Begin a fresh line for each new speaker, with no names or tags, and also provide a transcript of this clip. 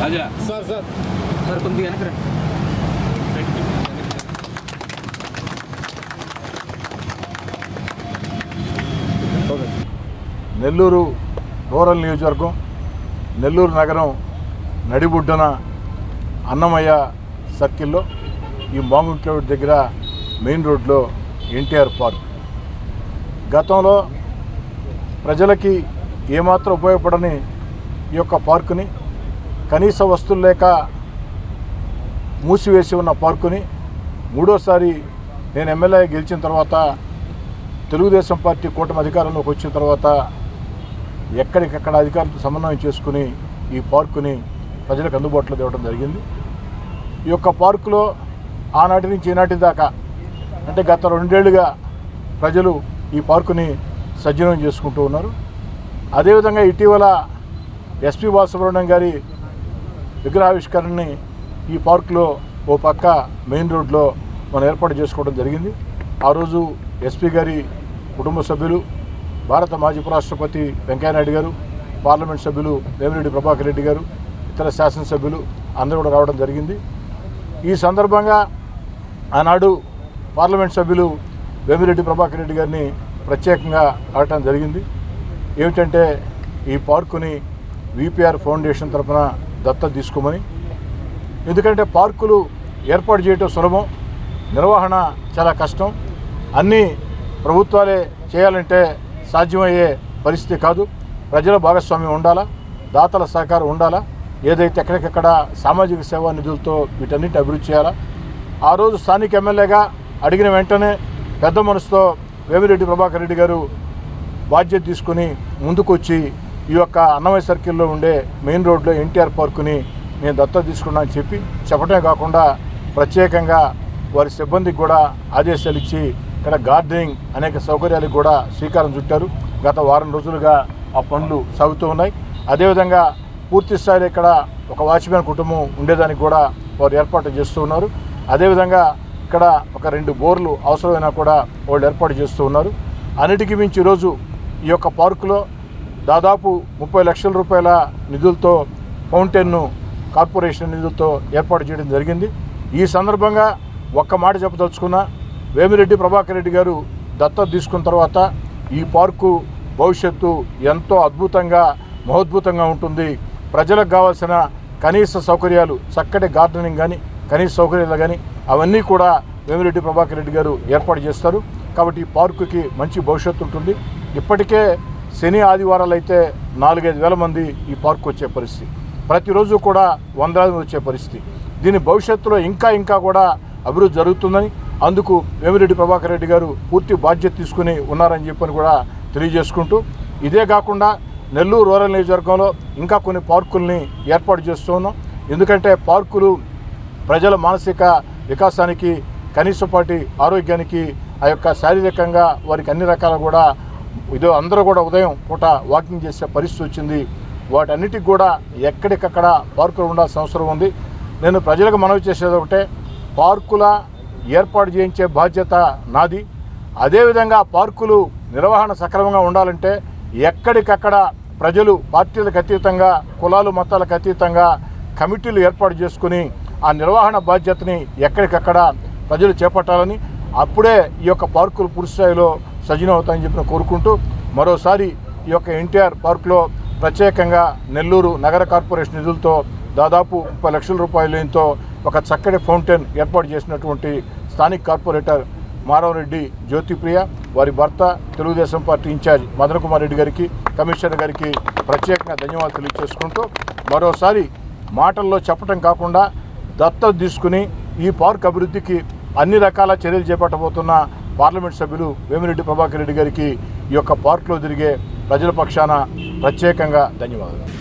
రాజా sir sir sir కొద్దిగా వెనక
Nellore rural నియోజకవర్గం నెల్లూరు నగరం నడిబుడ్డన అన్నమయ్య సర్కిల్లో ఈ మాగుంట్లూరు దగ్గర మెయిన్ రోడ్లో ఎన్టీఆర్ పార్క్ గతంలో ప్రజలకి ఏమాత్రం ఉపయోగపడని ఈ యొక్క పార్కుని కనీస వస్తువులు లేక మూసివేసి ఉన్న పార్కుని మూడోసారి నేను ఎమ్మెల్యే గెలిచిన తర్వాత తెలుగుదేశం పార్టీ కూటమి అధికారంలోకి వచ్చిన తర్వాత ఎక్కడికక్కడ అధికారులతో సమన్వయం చేసుకుని ఈ పార్కుని ప్రజలకు అందుబాటులో తేవడం జరిగింది. ఈ యొక్క పార్కులో ఆనాటి నుంచి ఈనాటి దాకా అంటే గత 2 ఏళ్లుగా ప్రజలు ఈ పార్కుని సజ్జనం చేసుకుంటూ ఉన్నారు. అదేవిధంగా ఇటీవల ఎస్పీ బాలసుబ్రహ్మణ్యం గారి విగ్రహావిష్కరణని ఈ పార్కులో ఓ పక్క మెయిన్ రోడ్లో మనం ఏర్పాటు చేసుకోవడం జరిగింది. ఆ రోజు ఎస్పీ గారి కుటుంబ సభ్యులు, భారత మాజీ ఉపరాష్ట్రపతి వెంకయ్యనాయుడు గారు, పార్లమెంట్ సభ్యులు వేమిరెడ్డి ప్రభాకర్ రెడ్డి గారు, ఇతర శాసనసభ్యులు అందరూ కూడా రావడం జరిగింది. ఈ సందర్భంగా ఆనాడు పార్లమెంట్ సభ్యులు వేమిరెడ్డి ప్రభాకర్ రెడ్డి గారిని ప్రత్యేకంగా అడగటం జరిగింది. ఏమిటంటే ఈ పార్కుని విపిఆర్ ఫౌండేషన్ తరఫున దత్తత తీసుకోమని. ఎందుకంటే పార్కులు ఏర్పాటు చేయటం సులభం, నిర్వహణ చాలా కష్టం. అన్నీ ప్రభుత్వాలే చేయాలంటే సాధ్యమయ్యే పరిస్థితి కాదు. ప్రజల భాగస్వామ్యం ఉండాలా, దాతల సహకారం ఉండాలా. ఏదైతే ఎక్కడికక్కడ సామాజిక సేవా నిధులతో వీటన్నిటిని అభివృద్ధి చేయాలా. ఆ రోజు స్థానిక ఎమ్మెల్యేగా అడిగిన వెంటనే పెద్ద మనసుతో వేమిరెడ్డి ప్రభాకర్ రెడ్డి గారు బాధ్యత తీసుకుని ముందుకొచ్చి ఈ యొక్క అన్నమయ్య సర్కిల్లో ఉండే మెయిన్ రోడ్లో ఎన్టీఆర్ పార్కుని నేను దత్తత తీసుకున్నా అని చెప్పడమే కాకుండా ప్రత్యేకంగా వారి సిబ్బందికి కూడా ఆదేశాలు ఇచ్చి ఇక్కడ గార్డెనింగ్ అనేక సౌకర్యాలకు కూడా శ్రీకారం చుట్టారు. గత వారం రోజులుగా ఆ పనులు సాగుతూ ఉన్నాయి. అదేవిధంగా పూర్తి స్థాయిలో ఇక్కడ ఒక వాచ్మెన్ కుటుంబం ఉండేదానికి కూడా వారు ఏర్పాటు చేస్తూ ఉన్నారు. అదేవిధంగా ఇక్కడ ఒక 2 బోర్లు అవసరమైనా కూడా వాళ్ళు ఏర్పాటు చేస్తూ ఉన్నారు. అన్నిటికీ మించి ఈరోజు ఈ యొక్క పార్కులో దాదాపు 30 లక్షల రూపాయల నిధులతో ఫౌంటైన్ను కార్పొరేషన్ నిధులతో ఏర్పాటు చేయడం జరిగింది. ఈ సందర్భంగా ఒక్క మాట చెప్పదలుచుకున్నా, వేమిరెడ్డి ప్రభాకర్ రెడ్డి గారు దత్తత తీసుకున్న తర్వాత ఈ పార్కు భవిష్యత్తు ఎంతో అద్భుతంగా మహోద్భుతంగా ఉంటుంది. ప్రజలకు కావాల్సిన కనీస సౌకర్యాలు, చక్కటి గార్డెనింగ్ కానీ కనీస సౌకర్యాలు కానీ అవన్నీ కూడా వేమిరెడ్డి ప్రభాకర్ రెడ్డి గారు ఏర్పాటు చేస్తారు. కాబట్టి ఈ పార్కుకి మంచి భవిష్యత్తు ఉంటుంది. ఇప్పటికే శని ఆదివారాలు అయితే 4-5 వేల మంది ఈ పార్కు వచ్చే పరిస్థితి, ప్రతిరోజు కూడా 100 మంది వచ్చే పరిస్థితి. దీని భవిష్యత్తులో ఇంకా కూడా అభివృద్ధి జరుగుతుందని, అందుకు వేమిరెడ్డి ప్రభాకర్ రెడ్డి గారు పూర్తి బాధ్యత తీసుకుని ఉన్నారని చెప్పని కూడా తెలియజేసుకుంటూ, ఇదే కాకుండా నెల్లూరు రూరల్ నియోజకవర్గంలో ఇంకా కొన్ని పార్కుల్ని ఏర్పాటు చేస్తూ ఉన్నాం. ఎందుకంటే పార్కులు ప్రజల మానసిక వికాసానికి, కనీసపాటి ఆరోగ్యానికి, ఆ యొక్క శారీరకంగా వారికి అన్ని రకాల కూడా అందరూ కూడా ఉదయం పూట వాకింగ్ చేసే పరిస్థితి వచ్చింది. వాటన్నిటికి కూడా ఎక్కడికక్కడ పార్కులు ఉండాల్సిన అవసరం ఉంది. నేను ప్రజలకు మనవి చేసేది ఒకటే, పార్కుల ఏర్పాటు చేయించే బాధ్యత నాది. అదేవిధంగా పార్కులు నిర్వహణ సక్రమంగా ఉండాలంటే ఎక్కడికక్కడ ప్రజలు పార్టీలకు అతీతంగా, కులాలు మతాలకు అతీతంగా కమిటీలు ఏర్పాటు చేసుకుని ఆ నిర్వహణ బాధ్యతని ఎక్కడికక్కడ ప్రజలు చేపట్టాలని, అప్పుడే ఈ యొక్క పార్కులు పూర్తిస్థాయిలో సజీవం అవుతాయని చెప్పి కోరుకుంటూ, మరోసారి ఈ యొక్క ఎన్టీఆర్ పార్కులో ప్రత్యేకంగా నెల్లూరు నగర కార్పొరేషన్ నిధులతో దాదాపు 30 లక్షల రూపాయలతో ఒక చక్కటి ఫౌంటైన్ ఏర్పాటు చేసినటువంటి స్థానిక కార్పొరేటర్ మారవరెడ్డి జ్యోతిప్రియ, వారి భర్త తెలుగుదేశం పార్టీ ఇన్ఛార్జ్ మదన్ కుమార్ రెడ్డి గారికి, కమిషనర్ గారికి ప్రత్యేకంగా ధన్యవాదాలు తెలియజేసుకుంటూ, మరోసారి మాటల్లో చెప్పడం కాకుండా దత్తత తీసుకుని ఈ పార్క్ అభివృద్ధికి అన్ని రకాల చర్యలు చేపట్టబోతున్న పార్లమెంట్ సభ్యులు వేమిరెడ్డి ప్రభాకర్ రెడ్డి గారికి ఈ యొక్క పార్కులో తిరిగే ప్రజల పక్షాన ప్రత్యేకంగా ధన్యవాదాలు.